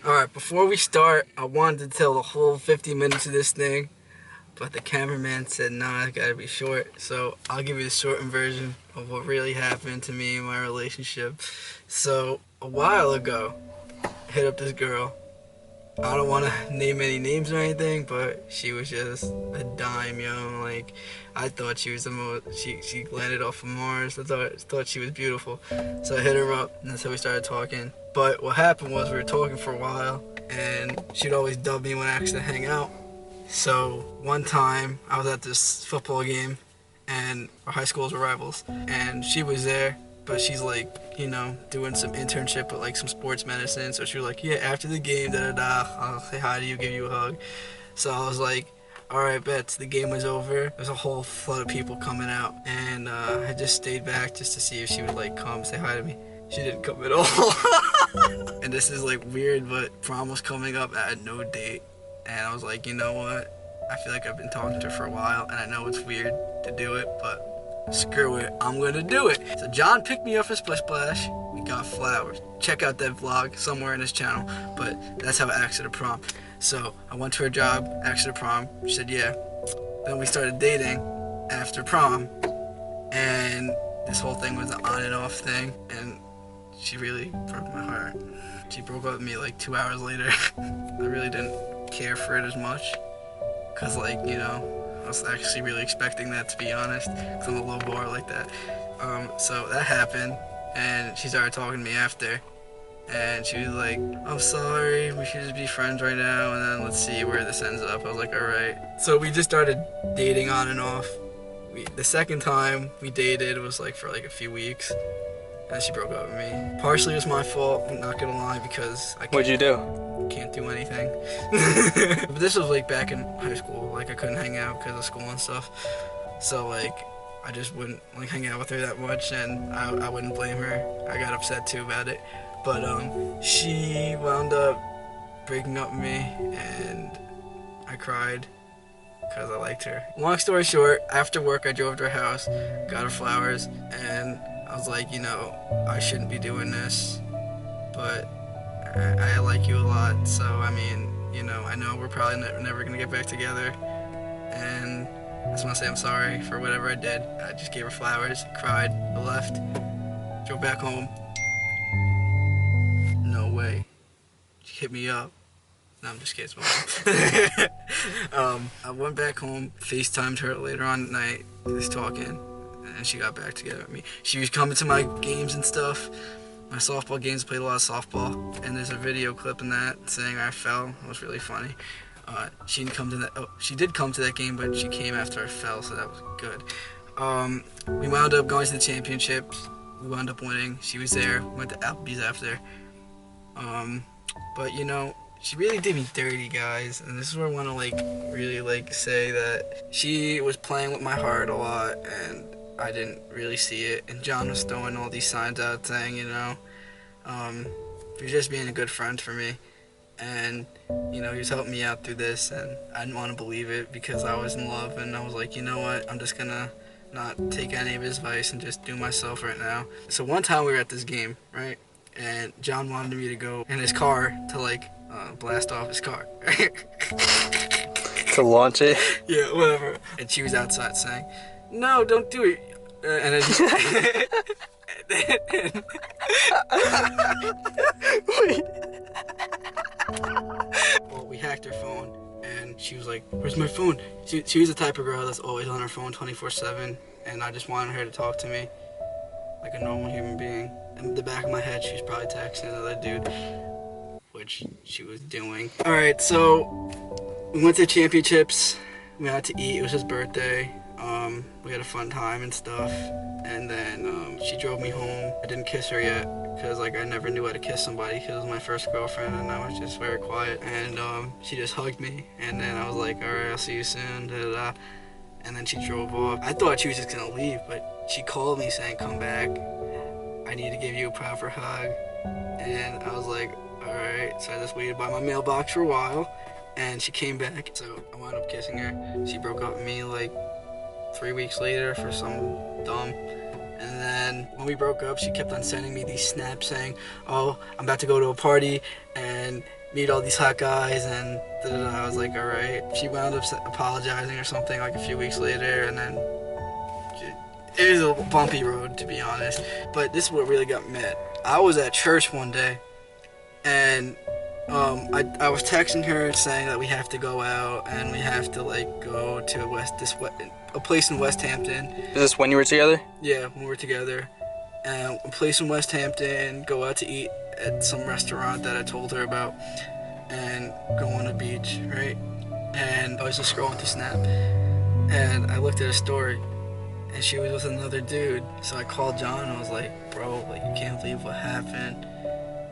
Alright, before we start, I wanted to tell the whole 50 minutes of this thing, but the cameraman said, nah, it's gotta be short. So I'll give you the shortened version of what really happened to me in my relationship. So, a while ago, I hit up this girl. I don't want to name any names or anything, but she was just a dime, yo. Like, I thought she was the most, she landed off of Mars. I thought she was beautiful. So I hit her up, and that's how we started talking. But what happened was we were talking for a while, and she'd always dub me when I actually hang out. So one time, I was at this football game, and our high schools were rivals, and she was there, but she's like, doing some internship with like some sports medicine. So she was like, yeah, after the game, I'll say hi to you, give you a hug. So I was like, all right, bet. The game was over. There's a whole flood of people coming out, and I just stayed back just to see if she would like come say hi to me. She didn't come at all. And this is like weird, but prom was coming up. I had no date, and I was like, you know what? I feel like I've been talking to her for a while, and I know it's weird to do it, but screw it, I'm gonna do it. So John picked me up for Splish Splash. We got flowers. Check out that vlog somewhere in his channel. But that's how I asked her to prom. So I went to her job, asked her to prom. She said yeah. Then we started dating after prom, and this whole thing was an on and off thing, and she really broke my heart. She broke up with me like 2 hours later. I really didn't care for it as much, cause like, I was actually really expecting that, to be honest, because I'm a low bar like that. So that happened, and she started talking to me after, and she was like, I'm sorry, we should just be friends right now, and then let's see where this ends up. I was like, alright. So we just started dating on and off. The second time we dated was like for like a few weeks, and she broke up with me. Partially it was my fault, I'm not gonna lie, because What'd you do? Can't do anything. But this was like back in high school. Like I couldn't hang out because of school and stuff. So like I just wouldn't like hang out with her that much, and I wouldn't blame her. I got upset too about it. But she wound up breaking up with me, and I cried because I liked her. Long story short, after work I drove to her house, got her flowers, and I was like, I shouldn't be doing this, but I like you a lot, so I mean, I know we're probably never gonna get back together, and I just want to say I'm sorry for whatever I did. I just gave her flowers, cried, I left, drove back home. No way. She hit me up. No, I'm just kidding. I went back home, FaceTimed her later on at night, just talking, and she got back together with me. She was coming to my games and stuff. My softball games, played a lot of softball, and there's a video clip in that saying I fell. It was really funny. She didn't come to that. Oh, she did come to that game, but she came after I fell, so that was good. We wound up going to the championships. We wound up winning. She was there. Went to Applebee's after. But she really did me dirty, guys, and this is where I want to really say that she was playing with my heart a lot, and I didn't really see it, and John was throwing all these signs out saying, you're just being a good friend for me, and, he was helping me out through this, and I didn't want to believe it because I was in love, and I was like, you know what, I'm just gonna not take any of his advice and just do myself right now. So one time we were at this game, right, and John wanted me to go in his car to, blast off his car. To launch it? Yeah, whatever. And she was outside saying, no, don't do it. And then well, we hacked her phone, and she was like, where's my phone? She was the type of girl that's always on her phone 24/7, and I just wanted her to talk to me like a normal human being. In the back of my head, she was probably texting another dude, which she was doing. Alright, so we went to the championships. We went out to eat. It was his birthday. We had a fun time and stuff, and then she drove me home. I didn't kiss her yet because I never knew how to kiss somebody because it was my first girlfriend, and I was just very quiet, and she just hugged me, and then I was like, alright, I'll see you soon, da da da. And then she drove off. I thought she was just gonna leave, but she called me saying, come back, I need to give you a proper hug. And I was like, alright. So I just waited by my mailbox for a while, and she came back, so I wound up kissing her. She broke up with me 3 weeks later for some dumb. And then when we broke up, she kept on sending me these snaps saying, oh, I'm about to go to a party, and meet all these hot guys, and I was like, all right. She wound up apologizing or something like a few weeks later, and then it was a bumpy road, to be honest. But this is what really got me mad. I was at church one day, and I was texting her saying that we have to go out and we have to like go to a place in West Hampton. Is this when you were together? Yeah, when we were together. And a place in West Hampton, go out to eat at some restaurant that I told her about, and go on the beach, right? And I was just scrolling through Snap, and I looked at her story, and she was with another dude. So I called John and I was like, bro, like, you can't believe what happened.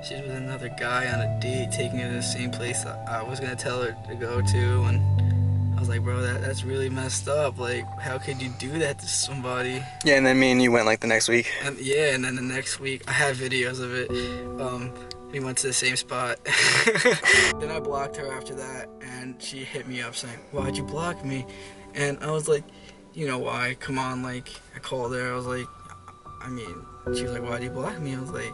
She's with another guy on a date, taking her to the same place that I was gonna tell her to go to, and I was like, bro, that's really messed up. Like, how could you do that to somebody? Yeah, and then me and you went like the next week. And yeah, and then the next week, I have videos of it. We went to the same spot. Then I blocked her after that, and she hit me up saying, why'd you block me? And I was like, you know why? Come on, like, I called her. I was like, I mean, she was like, why'd you block me? I was like,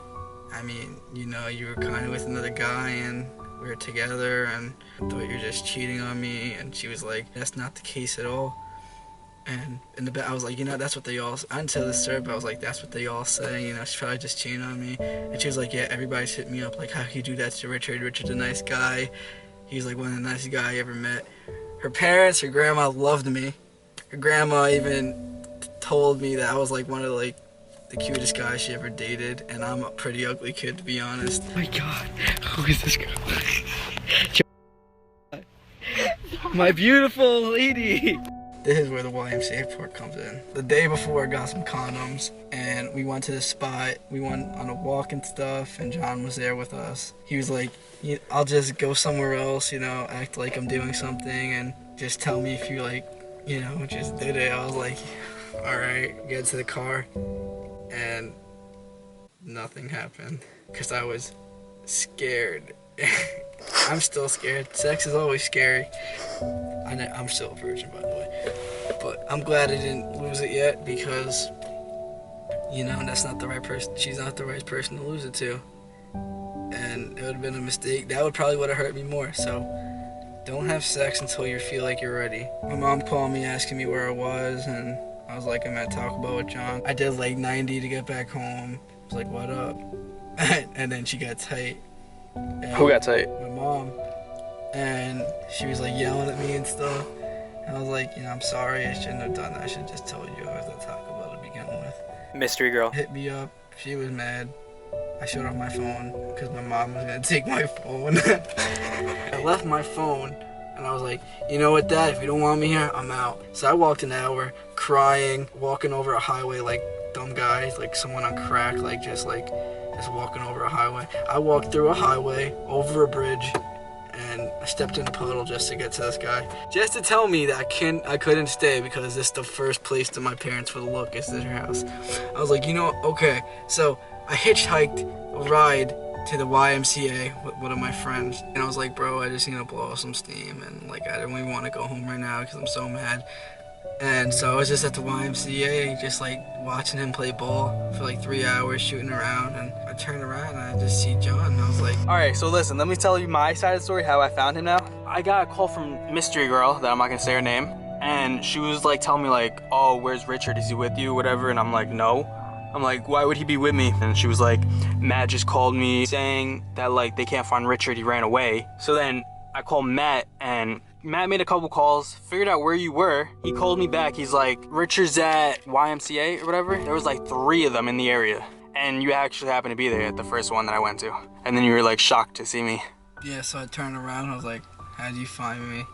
I mean, you know, you were kind of with another guy, and we were together, and I thought you were just cheating on me. And she was like, that's not the case at all. And in the back, I was like, you know, that's what they all, I didn't tell this to her, but I was like, that's what they all say, you know, she's probably just cheating on me. And she was like, yeah, everybody's hit me up, like, how could you do that to Richard? Richard's a nice guy. He's like one of the nicest guys I ever met. Her parents, her grandma loved me. Her grandma even told me that I was like one of like the cutest guys she ever dated, and I'm a pretty ugly kid, to be honest. Oh my God, who is this girl? My beautiful lady. This is where the YMCA part comes in. The day before, I got some condoms, and we went to this spot. We went on a walk and stuff, and John was there with us. He was like, I'll just go somewhere else, you know, act like I'm doing something, and just tell me if you like, you know, just did it. I was like, all right, get to the car, and nothing happened, because I was scared. I'm still scared. Sex is always scary. I'm still a virgin, by the way. But I'm glad I didn't lose it yet, because, you know, that's not the right person. She's not the right person to lose it to. And it would have been a mistake. That would probably would have hurt me more. So don't have sex until you feel like you're ready. My mom called me asking me where I was, and I was like, I'm at Taco Bell with John. I did like 90 to get back home. I was like, what up? And then she got tight. And who got tight? My mom. And she was like yelling at me and stuff. And I was like, you know, I'm sorry, I shouldn't have done that. I should have just told you I was at Taco Bell to begin with. Mystery girl. Hit me up. She was mad. I showed her my phone because my mom was gonna take my phone. I left my phone and I was like, you know what, Dad, if you don't want me here, I'm out. So I walked an hour crying, walking over a highway like dumb guys, like someone on crack, like just walking over a highway. I walked through a highway, over a bridge, and I stepped in a puddle just to get to this guy. Just to tell me that I couldn't stay because this is the first place to my parents for the look is their house. I was like, you know, okay. So I hitchhiked a ride to the YMCA with one of my friends. And I was like, bro, I just need to blow off some steam. And like, I don't even want to go home right now because I'm so mad. And so I was just at the YMCA, just like watching him play ball for like 3 hours, shooting around. And I turned around and I just see John, and I was like, all right, so listen, let me tell you my side of the story, how I found him now. I got a call from Mystery Girl, that I'm not gonna say her name, and she was like telling me like, oh, where's Richard? Is he with you? Whatever. And I'm like, no. I'm like, why would he be with me? And she was like, Matt just called me saying that like they can't find Richard, he ran away. So then I called Matt, and Matt made a couple calls, figured out where you were. He called me back. He's like, Richard's at YMCA or whatever. There was like 3 of them in the area. And you actually happened to be there at the first one that I went to. And then you were like shocked to see me. Yeah, so I turned around. I was like, how'd you find me?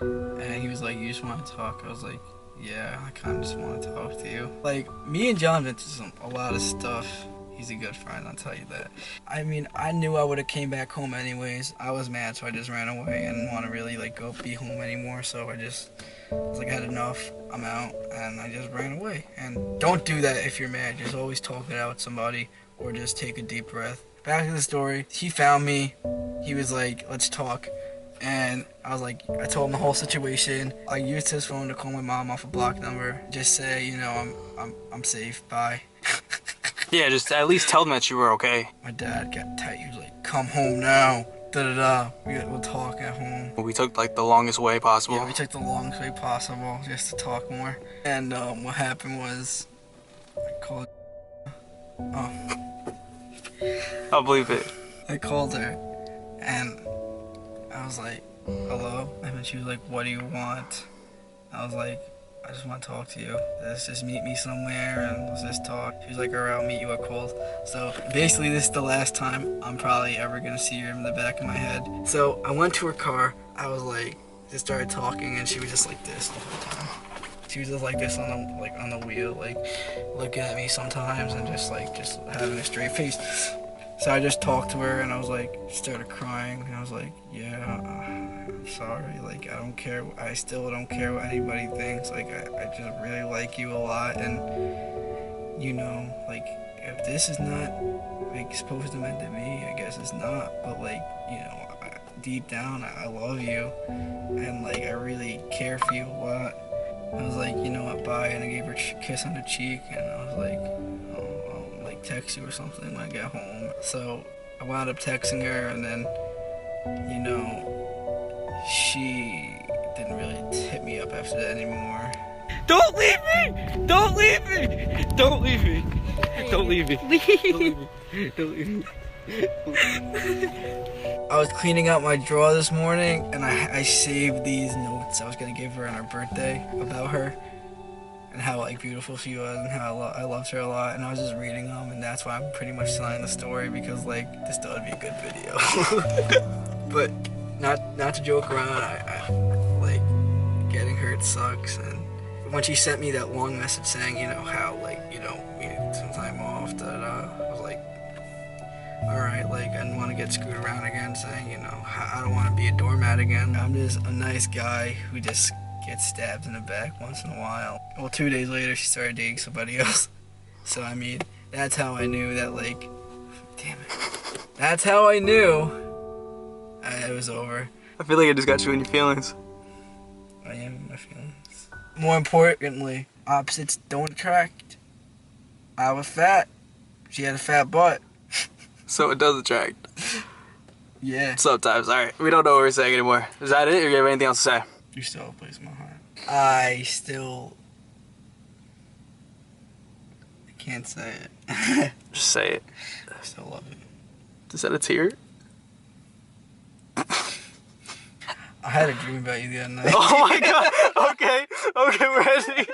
And he was like, you just want to talk? I was like, yeah, I kind of just want to talk to you. Like, me and John went through a lot of stuff. He's a good friend, I'll tell you that. I mean, I knew I would have came back home anyways. I was mad, so I just ran away. I didn't want to really like go be home anymore, so I was like, I had enough, I'm out, and I just ran away. And don't do that if you're mad. Just always talk it out with somebody, or just take a deep breath. Back to the story. He found me. He was like, let's talk. And I was like, I told him the whole situation. I used his phone to call my mom off a block number. Just say, you know, I'm safe. Bye. Yeah, just at least tell them that you were okay. My dad got tight. He was like, come home now. We'll talk at home. We took like the longest way possible. Yeah, we took the longest way possible just to talk more. And what happened was, I called. Oh, I'll believe it. I called her, and I was like, "Hello," and then she was like, "What do you want?" I was like, "I just want to talk to you. Let's just meet me somewhere and let's just talk." She was like, "Alright, I'll meet you at Coles." So basically, this is the last time I'm probably ever gonna see her in the back of my head. So I went to her car. I was like, just started talking, and she was just like this the whole time. She was just like this on the wheel, like looking at me sometimes and just having a straight face. So I just talked to her and I was like, started crying, and I was like, yeah, I'm sorry, like I don't care, I still don't care what anybody thinks, like I just really like you a lot, and you know, like if this is not like supposed to meant to be, I guess it's not, but like, you know, deep down I love you, and like I really care for you a lot. I was like, you know what, bye, and I gave her a kiss on the cheek, and I was like, oh, I'll like text you or something when I get home. So I wound up texting her, and then, you know, she didn't really hit me up after that anymore. Don't leave me! Don't leave me! Don't leave me! Don't leave me! Don't leave me! I was cleaning out my drawer this morning, and I saved these notes I was gonna give her on her birthday about her and how like beautiful she was and how I loved her a lot, and I was just reading them, and that's why I'm pretty much telling the story, because like this thought would be a good video. But not to joke around, I like getting hurt sucks, and when she sent me that long message saying, you know, how like, you know, we need some time off, I was like, alright, like I didn't want to get screwed around again, saying, you know, I don't want to be a doormat again. I'm just a nice guy who just gets stabbed in the back once in a while. Well, 2 days later she started dating somebody else. So I mean, that's how I knew that, like, damn it. That's how I knew it was over. I feel like I just got you in your feelings. I am in my feelings. More importantly, opposites don't attract. I was fat. She had a fat butt. So it does attract. Yeah. Sometimes. Alright, we don't know what we're saying anymore. Is that it, or do you have anything else to say? You still have a place in my heart. I can't say it. Just say it. I still love you. Is that a tear? I had a dream about you the other night. Oh my god! Okay, we're ending.